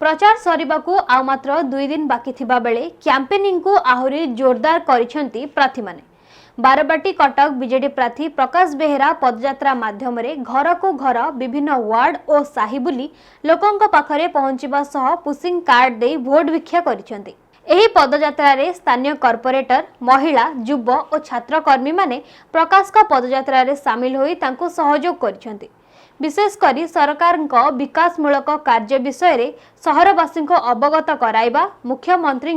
प्रचार सरिबाकू आ मात्र 2 दिन बाकी थिबा बेले कैंपेनिंग को आहुरी जोरदार करिसेंती प्रार्थी माने। बारबाटी कटक बीजेडी प्रार्थी प्रकाश बेहेरा पदयात्रा माध्यम रे घर को घर विभिन्न वार्ड और साही बुली लोकंक पाखरे पहुंचीबा सह पुशिंग कार्ड दे भोट भिक्षा करिसेंती। एही पदयात्रा रे स्थानीय कॉर्पोरेटर महिला युव और छात्रकर्मी माने प्रकाश का पदयात्रा रे शामिल होई तांको सहयोग करिसेंती। विशेषकर सरकार विकासमूलक कार्य विषय रे सहरवासी को अवगत कराइबा, मुख्यमंत्री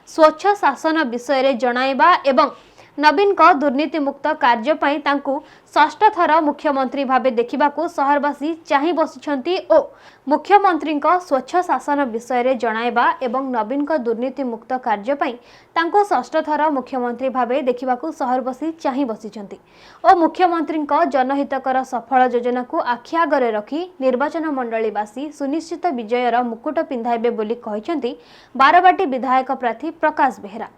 स्वच्छ शासन विषय रे जणाइबा एवं नवीन को दुर्नीति मुक्त कार्य पई तांकु षष्ठ थर मुख्यमंत्री भावे देखिबाकू सहरवासी चाहि बसिछंती ओ मुख्यमंत्री को स्वच्छ शासन विषय रे जणाइबा एवं नवीन को दुर्नीति मुक्त कार्य पई तांकु षष्ठ थर मुख्यमंत्री भावे देखिबाकू सहरवासी चाहि बसिछंती ओ मुख्यमंत्री को जनहितकर सफल योजना को आखि आगरे रखी निर्वाचन मंडलीवासी सुनिश्चित विजयर मुकुट पिंधाइबे बोली कहिछंती बारबाटी विधायक प्रार्थी प्रकाश बेहेरा।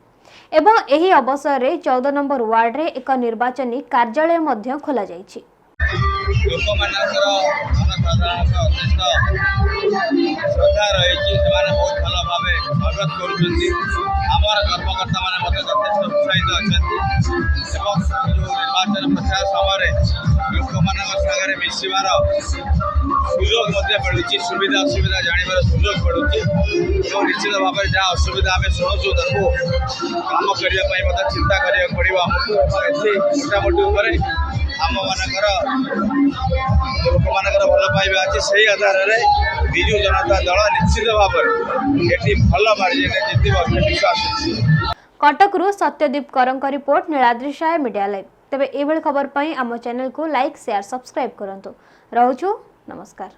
एवं एही अवसर रे 14 नंबर वार्ड रे एक निर्वाचनी कार्यालय मध्य खोला जायछि। श्रद्धा रही बहुत भल भाव स्वागत कर्मकर्ता मैंने यथेष उत्साहित अच्छा निर्वाचन प्रचार समय लोक सागर मिसबार सुजोग मिलूँ, सुविधा असुविधा जानवर सुजोग मिलूँ और निश्चित भाव में जहाँ असुविधा आम शुणुचु काम करने चिंता करा पड़ो मोटामोटी आम मानकर लोक मानकर भल पाइबा अच्छे से आधार में विजु जनता दल निश्चित भाव में भल मार्जिन जितने विश्वास। कटकरू सत्यदीप करंक रिपोर्ट नीलाद्रिशाय मीडिया लाइव। तेबे एभल खबर पई आम चैनल को लाइक शेयर सब्सक्राइब करंतु। रहूछु नमस्कार।